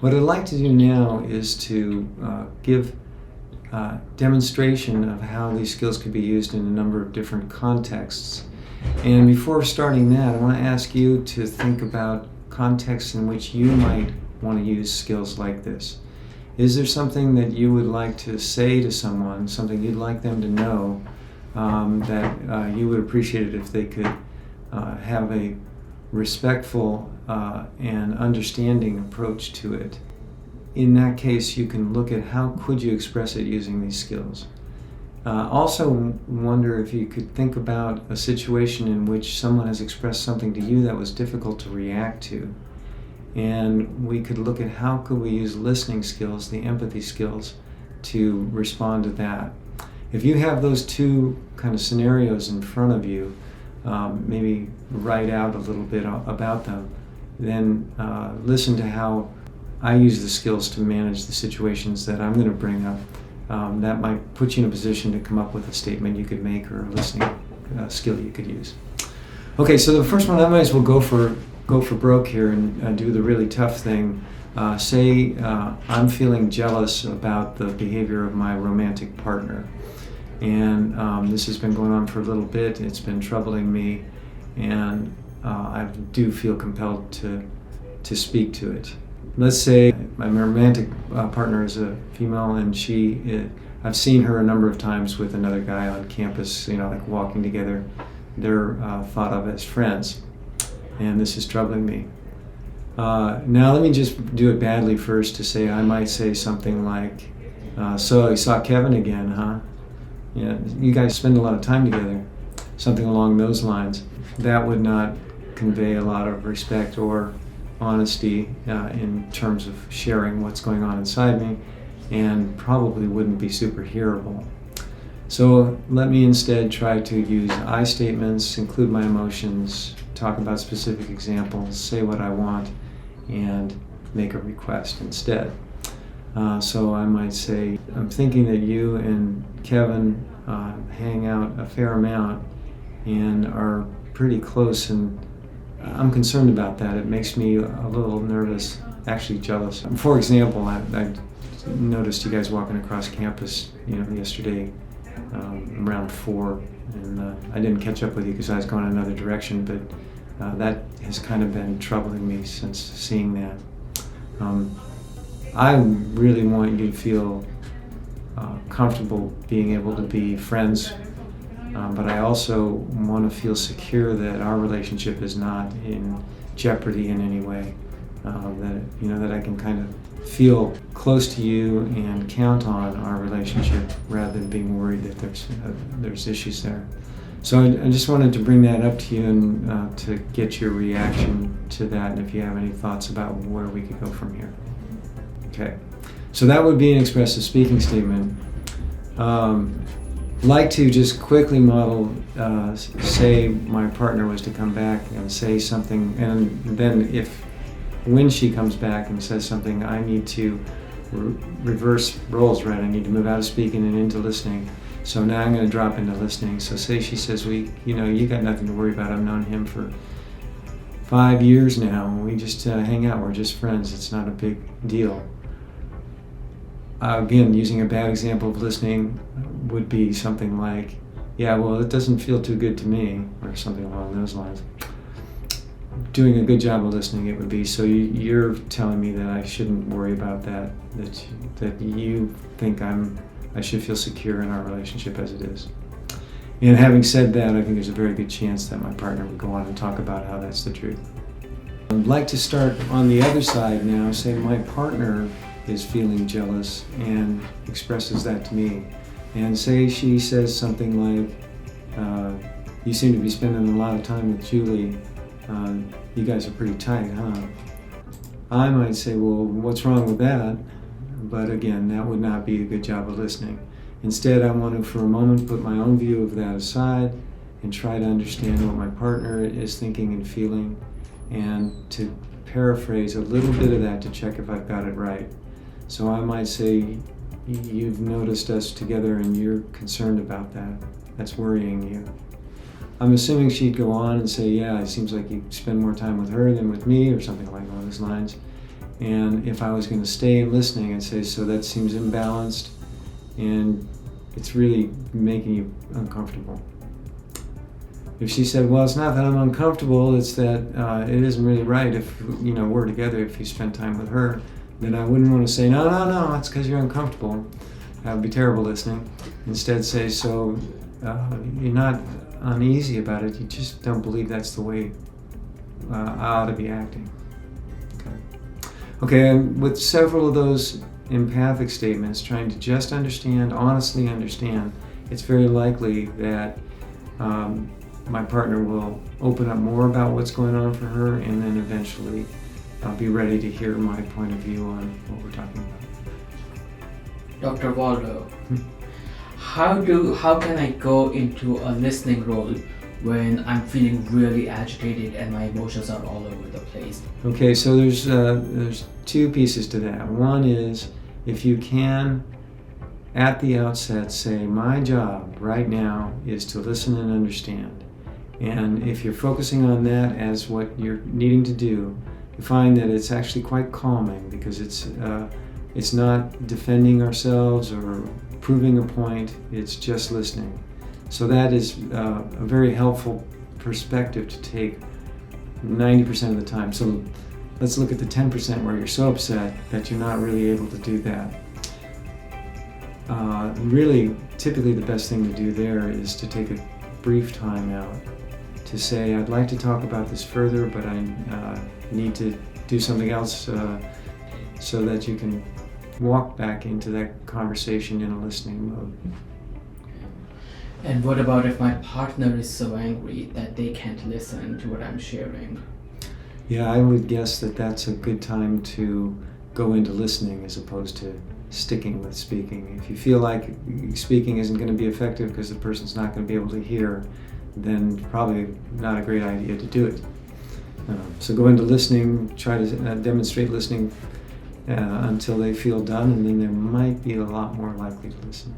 What I'd like to do now is to give demonstration of how these skills could be used in a number of different contexts. And before starting that, I want to ask you to think about contexts in which you might want to use skills like this. Is there something that you would like to say to someone, something you'd like them to know, that you would appreciate it if they could have a respectful and understanding approach to it? In that case, you can look at how could you express it using these skills. Also wonder if you could think about a situation in which someone has expressed something to you that was difficult to react to. And we could look at how could we use listening skills, the empathy skills, to respond to that. If you have those two kind of scenarios in front of you, maybe write out a little bit about them, then listen to how I use the skills to manage the situations that I'm going to bring up. That might put you in a position to come up with a statement you could make or a listening skill you could use. Okay, so the first one, I might as well go for broke here and do the really tough thing. Say I'm feeling jealous about the behavior of my romantic partner, and this has been going on for a little bit. It's been troubling me, and I do feel compelled to speak to it. Let's say my romantic partner is a female, and I've seen her a number of times with another guy on campus, like walking together. They're thought of as friends, and this is troubling me. Now let me just do it badly first to say, I might say something like, so you saw Kevin again, huh? Yeah, you guys spend a lot of time together. Something along those lines. That would not convey a lot of respect or honesty in terms of sharing what's going on inside me, and probably wouldn't be super hearable. So let me instead try to use I statements, include my emotions, talk about specific examples, say what I want, and make a request instead. So I might say, I'm thinking that you and Kevin hang out a fair amount and are pretty close, and I'm concerned about that. It makes me a little nervous, actually jealous. For example, I noticed you guys walking across campus, yesterday around 4, and I didn't catch up with you because I was going another direction, but that has kind of been troubling me since seeing that. I really want you to feel comfortable being able to be friends, but I also want to feel secure that our relationship is not in jeopardy in any way. That I can kind of feel close to you and count on our relationship rather than being worried that there's issues there. So I just wanted to bring that up to you and to get your reaction to that, and if you have any thoughts about where we could go from here. Okay, so that would be an expressive speaking statement. Like to just quickly model, say my partner was to come back and say something, and then when she comes back and says something, I need to reverse roles, right? I need to move out of speaking and into listening. So now I'm going to drop into listening. So say she says, you got nothing to worry about. I've known him for 5 years now. We just hang out. We're just friends. It's not a big deal. Again, using a bad example of listening would be something like, yeah, well, it doesn't feel too good to me, or something along those lines. Doing a good job of listening, it would be, so you're telling me that I shouldn't worry about that you think I should feel secure in our relationship as it is. And having said that, I think there's a very good chance that my partner would go on and talk about how that's the truth. I'd like to start on the other side now. Say my partner is feeling jealous and expresses that to me. And say she says something like, you seem to be spending a lot of time with Julie. You guys are pretty tight, huh? I might say, well, what's wrong with that? But again, that would not be a good job of listening. Instead, I want to, for a moment, put my own view of that aside and try to understand what my partner is thinking and feeling, and to paraphrase a little bit of that to check if I've got it right. So I might say, you've noticed us together and you're concerned about that. That's worrying you. I'm assuming she'd go on and say, yeah, it seems like you spend more time with her than with me, or something along those lines. And if I was going to stay listening and say, so that seems imbalanced and it's really making you uncomfortable. If she said, well, it's not that I'm uncomfortable, it's that it isn't really right if, we're together, if you spend time with her, then I wouldn't want to say, no, it's because you're uncomfortable. That would be terrible listening. Instead say, so you're not uneasy about it, you just don't believe that's the way I ought to be acting. Okay, and with several of those empathic statements, trying to just understand, honestly understand, it's very likely that my partner will open up more about what's going on for her, and then eventually be ready to hear my point of view on what we're talking about. Dr. Waldo, how can I go into a listening role when I'm feeling really agitated and my emotions are all over the place? Okay, so there's two pieces to that. One is, if you can, at the outset, say, my job right now is to listen and understand. And if you're focusing on that as what you're needing to do, you find that it's actually quite calming, because it's not defending ourselves or proving a point, it's just listening. So that is a very helpful perspective to take 90% of the time. So let's look at the 10% where you're so upset that you're not really able to do that. Really, typically the best thing to do there is to take a brief time out to say, I'd like to talk about this further, but I need to do something else, so that you can walk back into that conversation in a listening mode. And what about if my partner is so angry that they can't listen to what I'm sharing? Yeah, I would guess that that's a good time to go into listening as opposed to sticking with speaking. If you feel like speaking isn't going to be effective because the person's not going to be able to hear, then probably not a great idea to do it. So go into listening, try to demonstrate listening until they feel done, and then they might be a lot more likely to listen.